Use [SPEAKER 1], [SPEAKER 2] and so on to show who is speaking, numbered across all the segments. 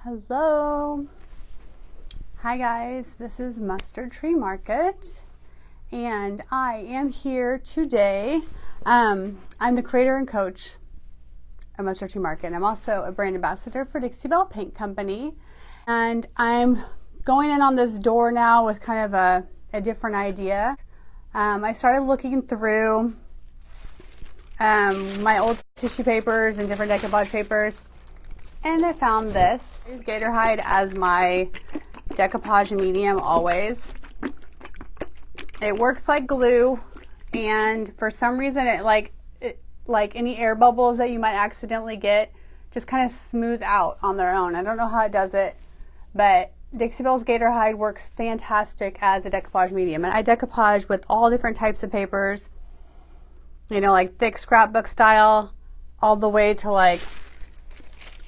[SPEAKER 1] Hello. Hi guys, this is Mustard Tree Market and I am here today. I'm the creator and coach of Mustard Tree Market. I'm also a brand ambassador for Dixie Belle Paint Company, and I'm going in on this door now with kind of a different idea. I started looking through my old tissue papers and different decoupage papers, and I found this. I use Gator Hide as my decoupage medium always. It works like glue, and for some reason it like any air bubbles that you might accidentally get just kind of smooth out on their own. I don't know how it does it, but Dixie Belle's Gator Hide works fantastic as a decoupage medium. And I decoupage with all different types of papers, you know, like thick scrapbook style all the way to like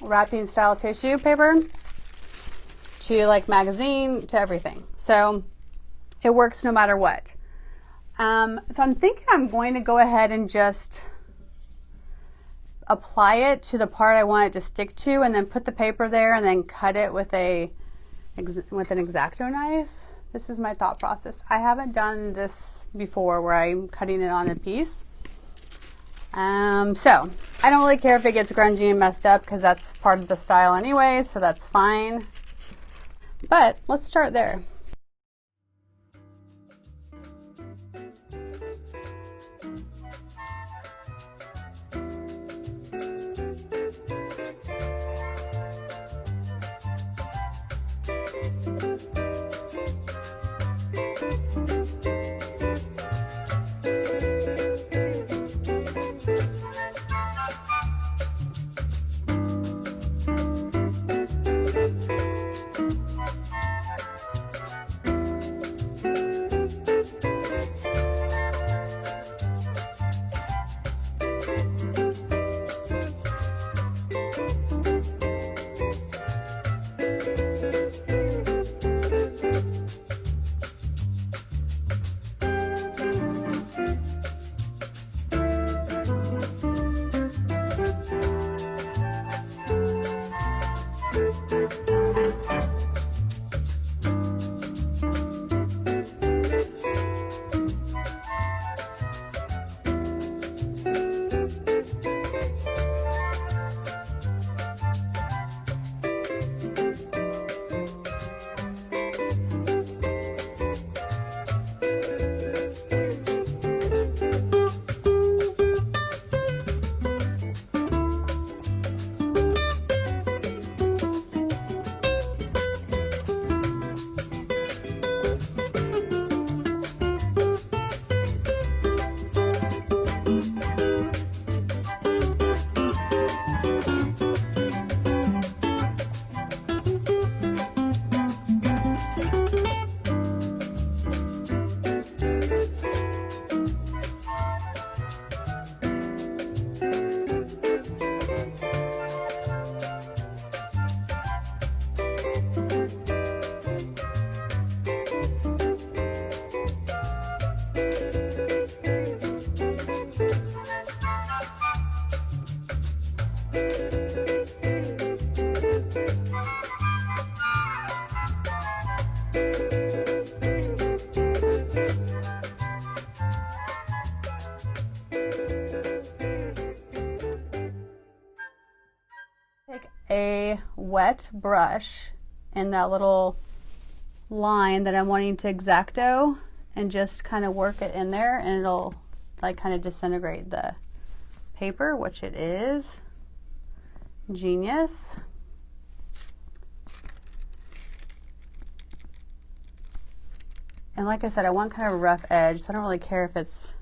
[SPEAKER 1] wrapping style tissue paper to like magazine to everything. So it works no matter what. So I'm thinking I'm going to go ahead and just apply it to the part I want it to stick to, and then put the paper there and then cut it with an X-Acto knife. This is my thought process. I haven't done this before where I'm cutting it on a piece. So I don't really care if it gets grungy and messed up because that's part of the style anyway, so that's fine. But let's start there. Take a wet brush in that little line that I'm wanting to X-Acto and just kind of work it in there, and it'll like kind of disintegrate the paper, which it is. Genius. And like I said, I want kind of a rough edge, so I don't really care if it's,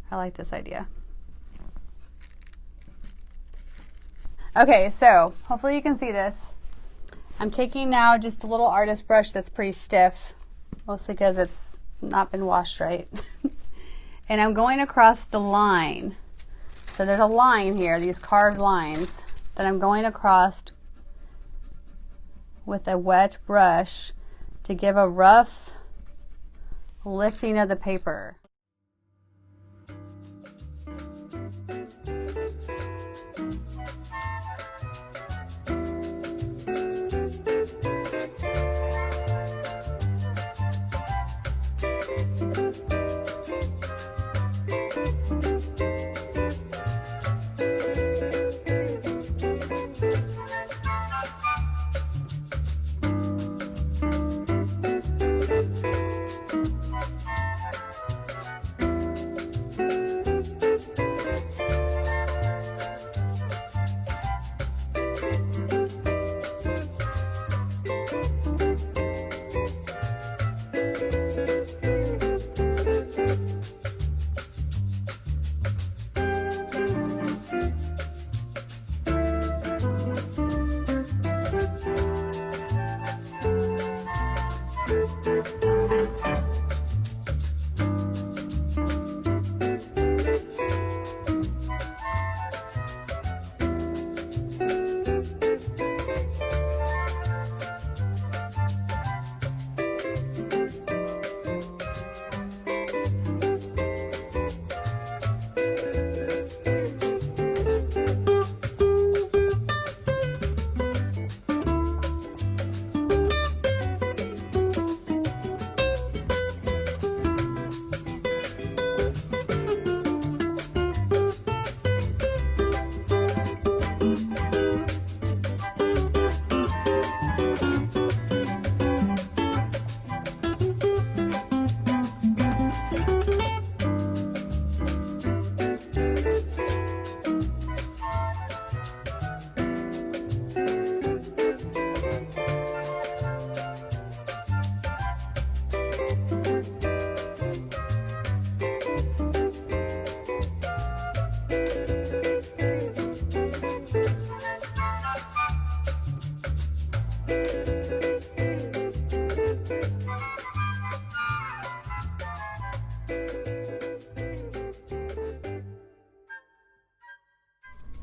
[SPEAKER 1] I like this idea. Okay, so hopefully you can see this. I'm taking now just a little artist brush that's pretty stiff, mostly because it's not been washed right. And I'm going across the line. So there's a line here, these carved lines that I'm going across with a wet brush to give a rough lifting of the paper.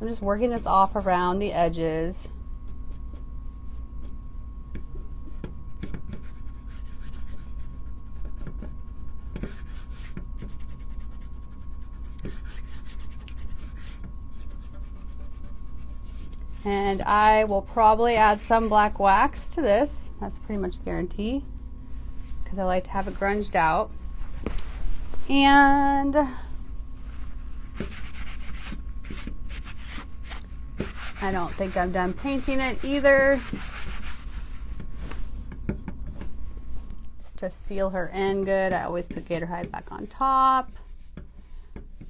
[SPEAKER 1] I'm just working this off around the edges. And I will probably add some black wax to this. That's pretty much a guarantee, because I like to have it grunged out. And I don't think I'm done painting it either. Just to seal her in good, I always put Gator Hide back on top.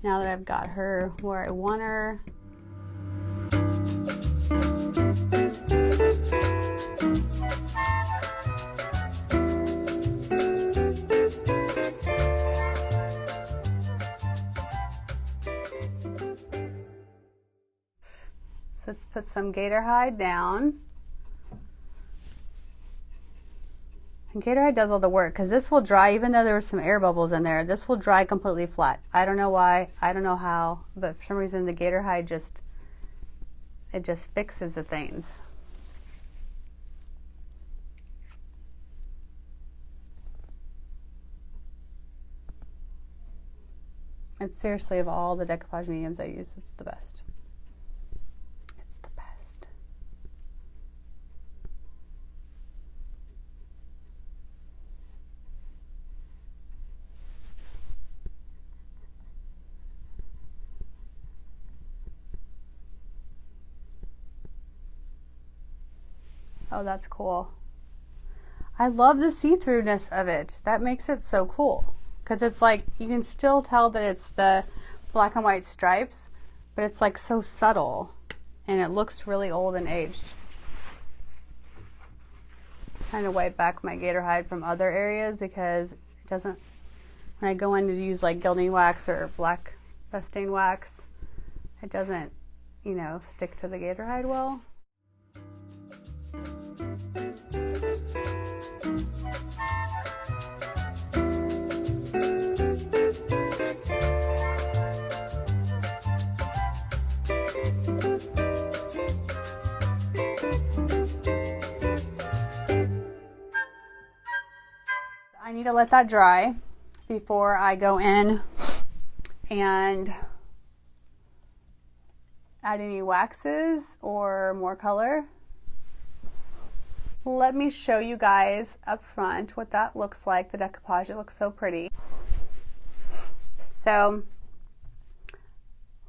[SPEAKER 1] Now that I've got her where I want her. Let's put some Gator Hide down. And Gator Hide does all the work, because this will dry, even though there were some air bubbles in there, this will dry completely flat. I don't know why, I don't know how, but for some reason the Gator Hide just fixes the things. And seriously, of all the decoupage mediums I use, it's the best. Oh, that's cool. I love the see-throughness of it. That makes it so cool. Because it's like, you can still tell that it's the black and white stripes, but it's like so subtle. And it looks really old and aged. Trying to wipe back my Gator Hide from other areas, because it doesn't, when I go in to use like gilding wax or black stain wax, it doesn't, you know, stick to the Gator Hide well. I need to let that dry before I go in and add any waxes or more color. Let me show you guys up front what that looks like, the decoupage. It looks so pretty. So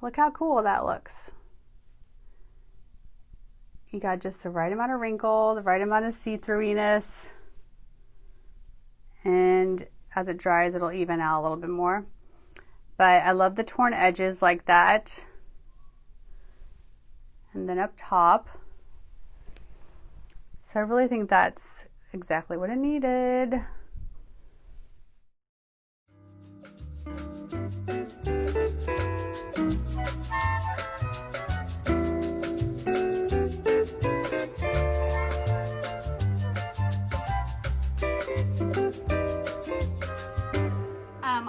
[SPEAKER 1] look how cool that looks. You got just the right amount of wrinkle, the right amount of see-throughiness, and as it dries it'll even out a little bit more. But I love the torn edges like that. And then up top. So I really think that's exactly what I needed.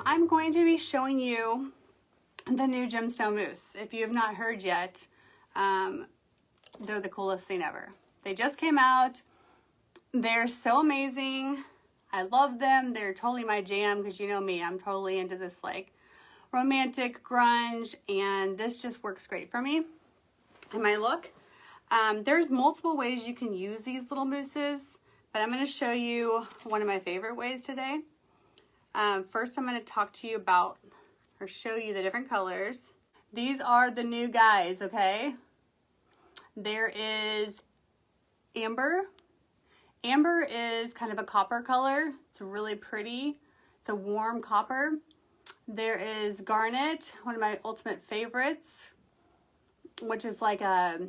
[SPEAKER 1] I'm going to be showing you the new Gemstone Mousse. If you have not heard yet, they're the coolest thing ever. They just came out. They're so amazing. I love them. They're totally my jam, because you know me, I'm totally into this like romantic grunge, and this just works great for me and my look. There's multiple ways you can use these little mousses, but I'm going to show you one of my favorite ways today. First, I'm going to talk to you about, or show you the different colors. These are the new guys, okay? There is amber. Amber is kind of a copper color. It's really pretty. It's a warm copper. There is garnet, one of my ultimate favorites, which is like a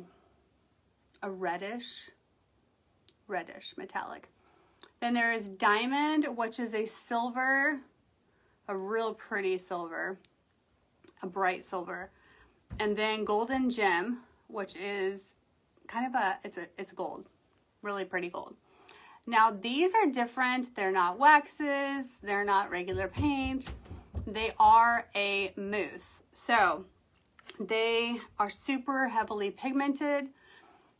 [SPEAKER 1] reddish metallic. Then there is diamond, which is a silver, a real pretty silver, a bright silver. And then golden gem, which is kind of it's gold, really pretty gold. Now these are different. They're not waxes. They're not regular paint. They are a mousse. So They are super heavily pigmented,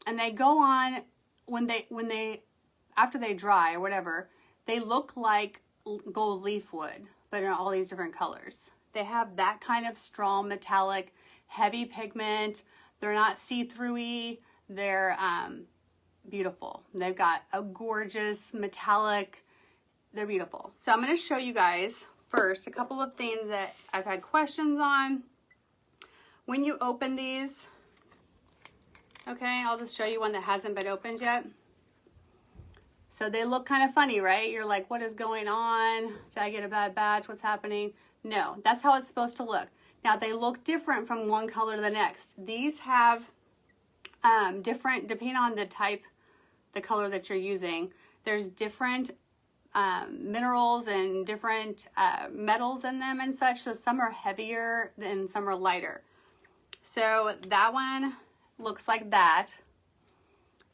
[SPEAKER 1] and they go on when they after they dry or whatever, they look like gold leaf wood, but in all these different colors. They have that kind of strong metallic heavy pigment. They're not see-through-y. They're beautiful. They've got a gorgeous metallic, they're beautiful. So I'm going to show you guys first a couple of things that I've had questions on. When you open these, okay, I'll just show you one that hasn't been opened yet. So they look kind of funny, right? You're like, what is going on? Did I get a bad batch? What's happening? No, that's how it's supposed to look. Now they look different from one color to the next. These have different, depending on the type, the color that you're using, there's different minerals and different metals in them and such. So some are heavier and some are lighter. So that one looks like that.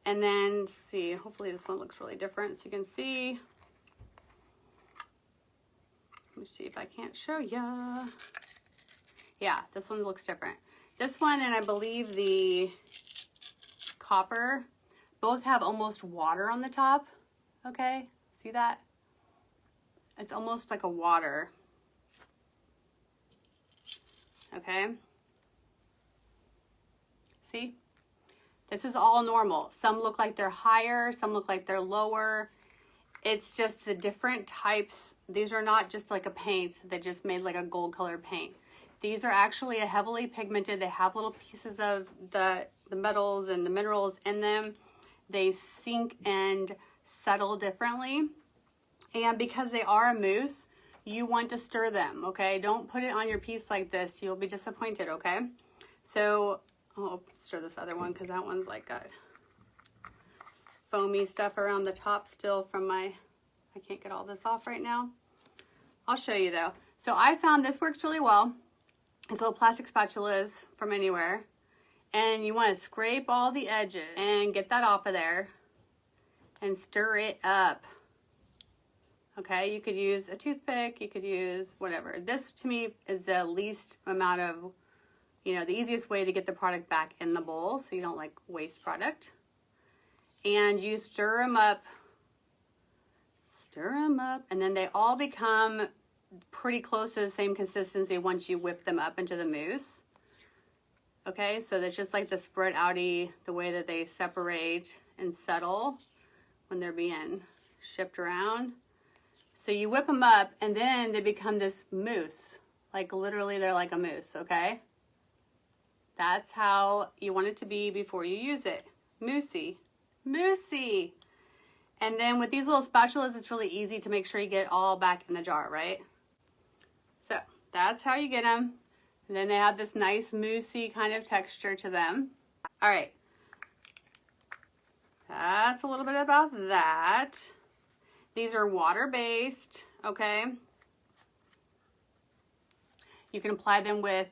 [SPEAKER 1] And then see, hopefully this one looks really different so you can see. Let me see if I can't show ya. Yeah, this one looks different. This one and I believe the copper both have almost water on the top. Okay, see that? It's almost like a water. Okay. See? This is all normal. Some look like they're higher, some look like they're lower. It's just the different types. These are not just like a paint that just made like a gold colored paint. These are actually a heavily pigmented. They have little pieces of the metals and the minerals in them. They sink and settle differently. And because they are a mousse, you want to stir them, okay? Don't put it on your piece like this. You'll be disappointed, okay? So I'll stir this other one because that one's like got foamy stuff around the top still from my, I can't get all this off right now. I'll show you though. So I found this works really well. It's little plastic spatulas from anywhere. And you want to scrape all the edges and get that off of there and stir it up. Okay, you could use a toothpick, you could use whatever. This to me is the least amount of, you know, the easiest way to get the product back in the bowl so you don't like waste product. And you stir them up, and then they all become pretty close to the same consistency once you whip them up into the mousse. Okay, so that's just like the spread outy, the way that they separate and settle when they're being shipped around. So you whip them up and then they become this mousse. Like literally they're like a mousse, okay? That's how you want it to be before you use it. Moussey. Moussey. And then with these little spatulas, it's really easy to make sure you get it all back in the jar, right? So that's how you get them. And then they have this nice moussey kind of texture to them. All right. That's a little bit about that. These are water-based, okay? You can apply them with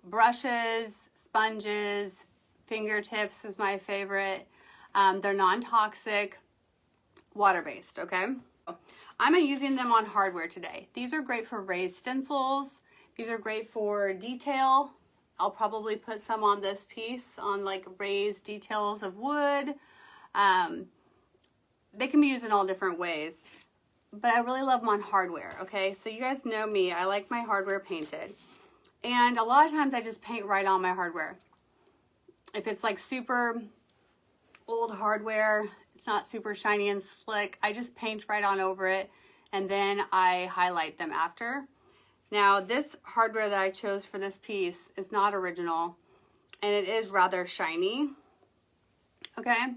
[SPEAKER 1] brushes, sponges, fingertips is my favorite. They're non-toxic, water-based, okay? I'm using them on hardware today. These are great for raised stencils. These are great for detail. I'll probably put some on this piece on like raised details of wood. They can be used in all different ways, but I really love them on hardware, okay? So you guys know me, I like my hardware painted. And a lot of times I just paint right on my hardware. If it's like super old hardware, it's not super shiny and slick, I just paint right on over it and then I highlight them after. Now this hardware that I chose for this piece is not original and it is rather shiny, okay?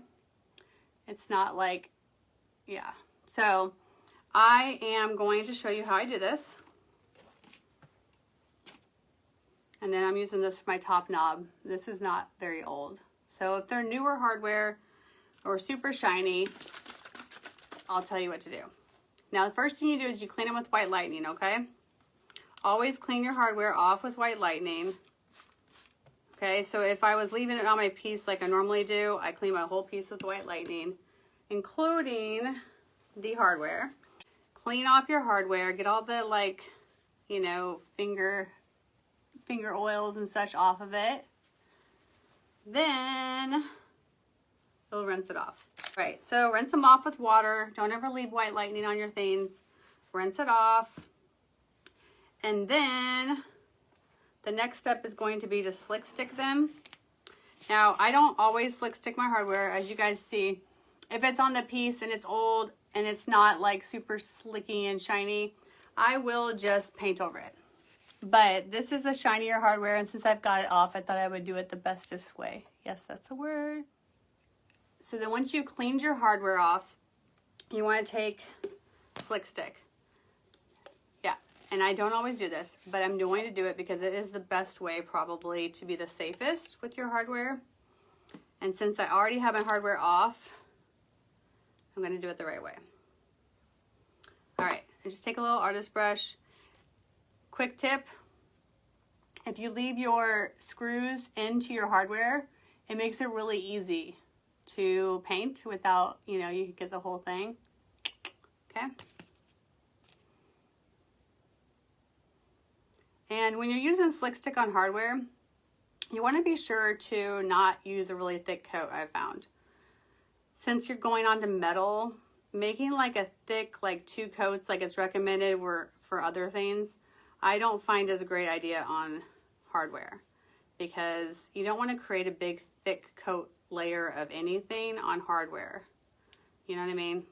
[SPEAKER 1] It's not like, yeah. So I am going to show you how I do this. And then I'm using this for my top knob. This is not very old. So if they're newer hardware or super shiny, I'll tell you what to do. Now the first thing you do is you clean them with white lightning, okay? Always clean your hardware off with white lightning. Okay, so if I was leaving it on my piece like I normally do, I clean my whole piece with white lightning, including the hardware. Clean off your hardware, get all the like, you know, finger finger oils and such off of it. Then we'll rinse it off. All right, so rinse them off with water. Don't ever leave white lightning on your things. Rinse it off. And then the next step is going to be to slick stick them. Now, I don't always slick stick my hardware, as you guys see. If it's on the piece and it's old and it's not like super slicky and shiny, I will just paint over it. But this is a shinier hardware, and since I've got it off, I thought I would do it the bestest way. Yes, that's a word. So then once you cleaned your hardware off, you want to take slick stick. Yeah, and I don't always do this, but I'm going to do it because it is the best way probably to be the safest with your hardware. And since I already have my hardware off, I'm going to do it the right way. All right, and just take a little artist brush. Quick tip, if you leave your screws into your hardware, it makes it really easy to paint without, you know, you can get the whole thing. Okay. And when you're using slick stick on hardware, you want to be sure to not use a really thick coat, I've found. Since you're going on to metal, making like a thick, like 2 coats like it's recommended for other things, I don't find as a great idea on hardware, because you don't want to create a big thick coat layer of anything on hardware. You know what I mean?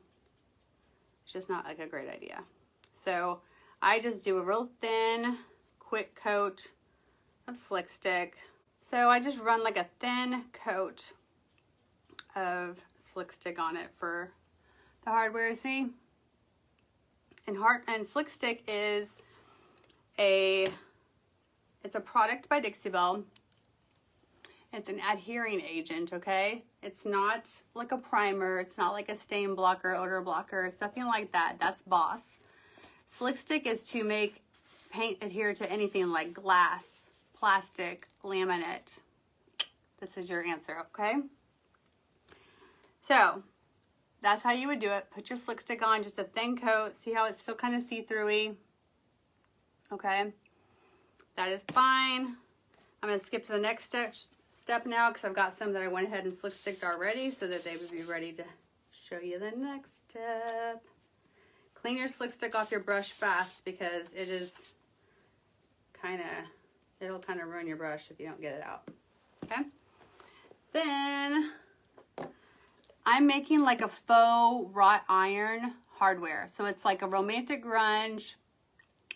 [SPEAKER 1] It's just not like a great idea. So I just do a real thin, quick coat of slick stick. So I just run like a thin coat of slick stick on it for the hardware, see? And slick stick is it's a product by Dixie Belle. It's an adhering agent, okay? It's not like a primer. It's not like a stain blocker, odor blocker, it's nothing like that. That's Boss. Slick stick is to make paint adhere to anything like glass, plastic, laminate. This is your answer, okay? So that's how you would do it. Put your slick stick on, just a thin coat. See how it's still kind of see-through-y? Okay, that is fine. I'm going to skip to the next step now, because I've got some that I went ahead and slick sticked already so that they would be ready to show you the next step. Clean your slick stick off your brush fast, because it is it'll kind of ruin your brush if you don't get it out. Okay, then I'm making like a faux wrought iron hardware. So it's like a romantic grunge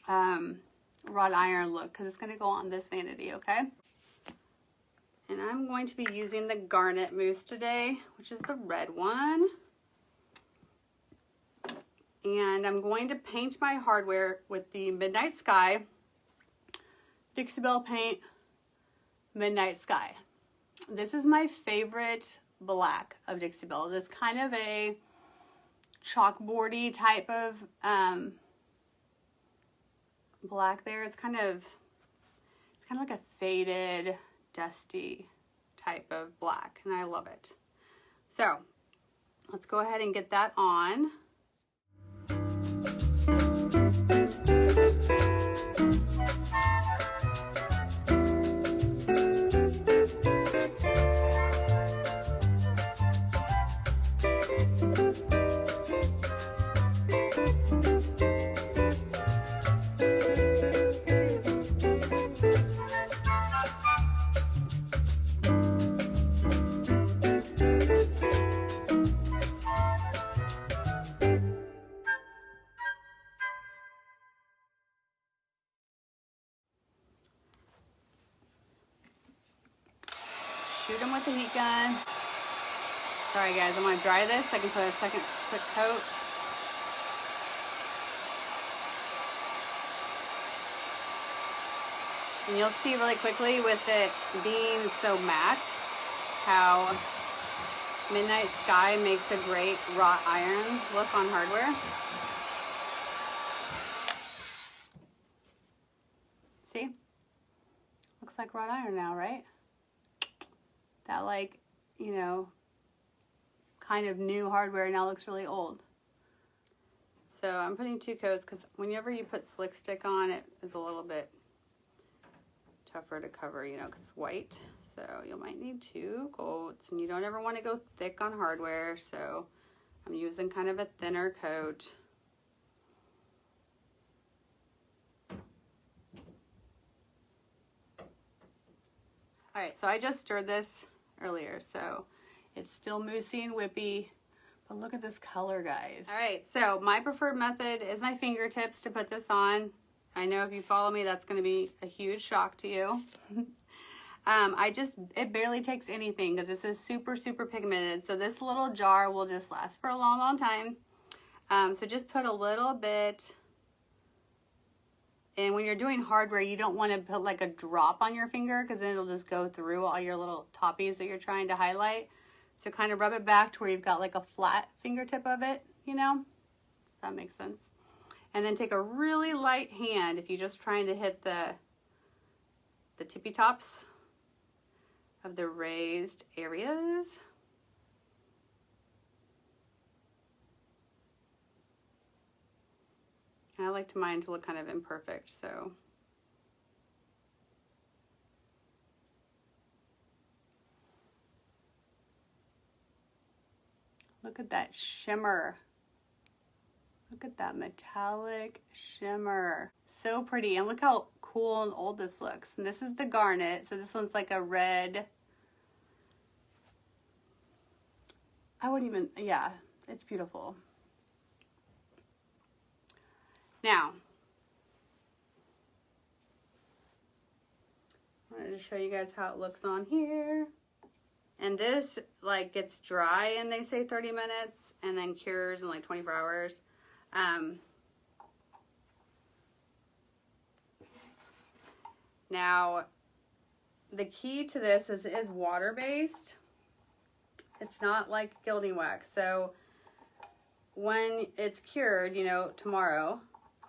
[SPEAKER 1] wrought iron look, because it's going to go on this vanity, okay? And I'm going to be using the Garnet mousse today, which is the red one. And I'm going to paint my hardware with the Midnight Sky, Dixie Belle paint, Midnight Sky. This is my favorite black of Dixie Belle. This kind of a chalkboardy type of black there. It's kind of like a faded, dusty type of black, and I love it. So let's go ahead and get that on. Shoot them with the heat gun. Sorry guys, I'm going to dry this so I can put a second quick coat. And you'll see really quickly with it being so matte how Midnight Sky makes a great wrought iron look on hardware. See? Looks like wrought iron now, right? That, like, you know, kind of new hardware now looks really old. So I'm putting 2 coats because whenever you put slick stick on, it is a little bit tougher to cover, you know, because it's white. So you might need 2 coats, and you don't ever want to go thick on hardware. So I'm using kind of a thinner coat. All right, so I just stirred this earlier, so it's still moussey and whippy, but look at this color, guys. All right, so my preferred method is my fingertips to put this on. I know if you follow me, that's gonna be a huge shock to you. It barely takes anything because this is super, super pigmented. So this little jar will just last for a long, long time. So just put a little bit. And when you're doing hardware, you don't want to put like a drop on your finger because then it'll just go through all your little toppies that you're trying to highlight. So kind of rub it back to where you've got like a flat fingertip of it, you know? If that makes sense. And then take a really light hand if you're just trying to hit the tippy tops of the raised areas. I like mine to look kind of imperfect, so. Look at that shimmer. Look at that metallic shimmer. So pretty, and look how cool and old this looks. And this is the garnet, so this one's like a red. Yeah, it's beautiful. Now, I wanted to show you guys how it looks on here. And this like gets dry and they say 30 minutes and then cures in like 24 hours. Now, the key to this is it is water-based. It's not like gilding wax. So when it's cured, you know, tomorrow,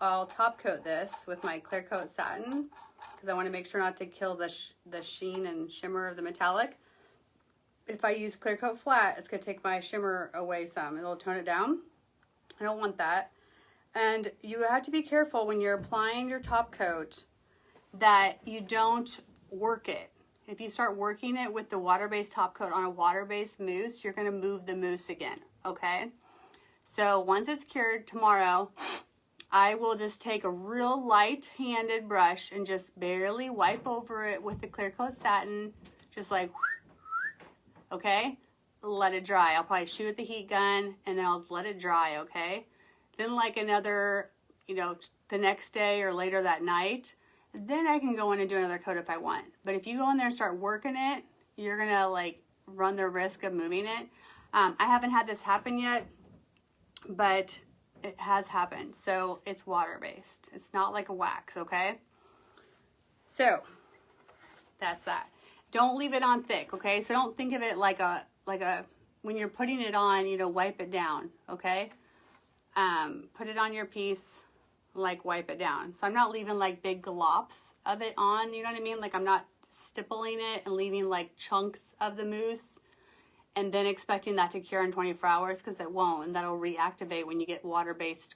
[SPEAKER 1] I'll top coat this with my clear coat satin because I want to make sure not to kill the sheen and shimmer of the metallic. If I use clear coat flat, it's going to take my shimmer away some. It'll tone it down. I don't want that. And you have to be careful when you're applying your top coat that you don't work it. If you start working it with the water-based top coat on a water-based mousse, you're going to move the mousse again, okay? So once it's cured tomorrow, I will just take a real light-handed brush and just barely wipe over it with the clear coat satin, just like, okay? Let it dry. I'll probably shoot at the heat gun and then I'll let it dry, okay? Then like another, you know, the next day or later that night, then I can go in and do another coat if I want. But if you go in there and start working it, you're gonna like run the risk of moving it. I haven't had this happen yet, but it has happened. So it's water-based. It's not like a wax, okay? So that's that. Don't leave it on thick, okay? So don't think of it like a, when you're putting it on, you know, wipe it down, okay? Put it on your piece, like wipe it down. So I'm not leaving like big glops of it on, you know what I mean? Like I'm not stippling it and leaving like chunks of the mousse and then expecting that to cure in 24 hours because it won't, and that'll reactivate when you get water-based,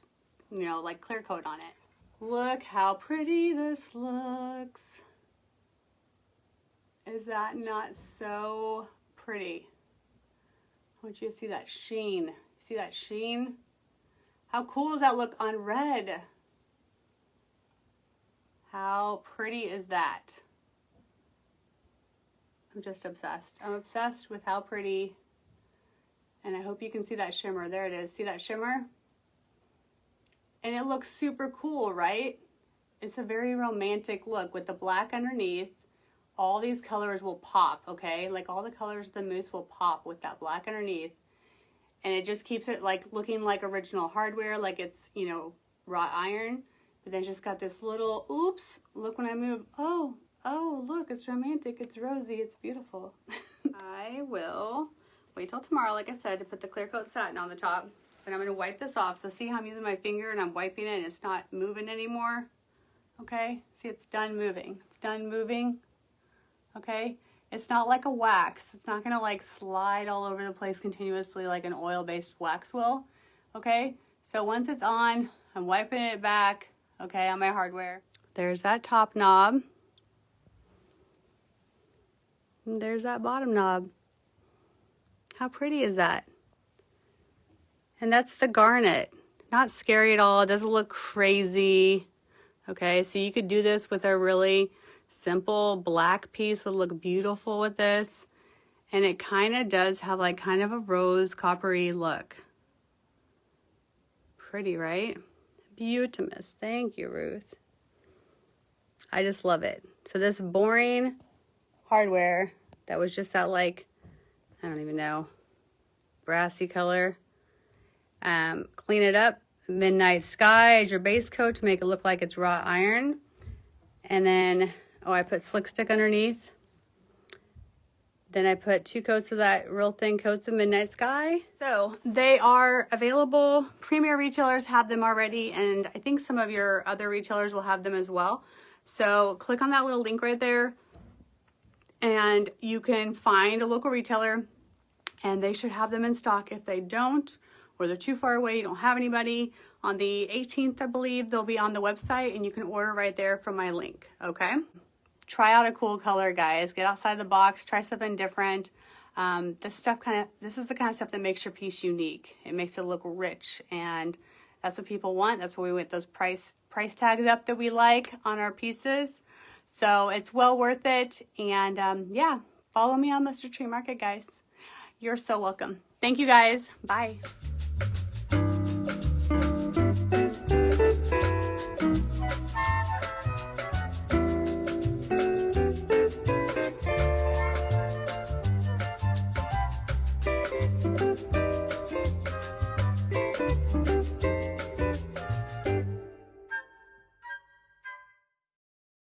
[SPEAKER 1] you know, like clear coat on it. Look how pretty this looks. Is that not so pretty? I want you to see that sheen. See that sheen? How cool does that look on red? How pretty is that? I'm just obsessed. I'm obsessed with how pretty, and I hope you can see that shimmer. There it is. See that shimmer? And it looks super cool, right? It's a very romantic look with the black underneath. All these colors will pop, okay? Like all the colors of the mousse will pop with that black underneath. And it just keeps it like looking like original hardware, like it's, you know, wrought iron. But then it's just got this little, oops, look when I move. Oh, look, it's romantic, it's rosy, it's beautiful. I will wait till tomorrow, like I said, to put the clear coat satin on the top. But I'm gonna wipe this off. So see how I'm using my finger and I'm wiping it and it's not moving anymore? Okay, see it's done moving. It's done moving, okay? It's not like a wax. It's not gonna like slide all over the place continuously like an oil-based wax will, okay? So once it's on, I'm wiping it back, okay, on my hardware. There's that top knob. And there's that bottom knob. How pretty is that? And that's the garnet. Not scary at all. It doesn't look crazy. Okay, so you could do this with a really simple black piece. Would look beautiful with this. And it kind of does have like kind of a rose coppery look. Pretty, right? Beautimous. Thank you, Ruth. I just love it. So this boring hardware that was just that like, I don't even know, brassy color. Clean it up. Midnight Sky as your base coat to make it look like it's wrought iron. And then, oh, I put Slick Stick underneath. Then I put 2 coats of that real thin coats of Midnight Sky. So they are available. Premier retailers have them already, and I think some of your other retailers will have them as well. So click on that little link right there, and you can find a local retailer, and they should have them in stock. If they don't, or they're too far away, you don't have anybody, on the 18th, I believe, they'll be on the website, and you can order right there from my link, okay? Try out a cool color, guys. Get outside the box. Try something different. This is the kind of stuff that makes your piece unique. It makes it look rich, and that's what people want. That's why we went those price tags up that we like on our pieces. So it's well worth it. And yeah, follow me on Mr. Tree Market, guys. You're so welcome. Thank you, guys. Bye.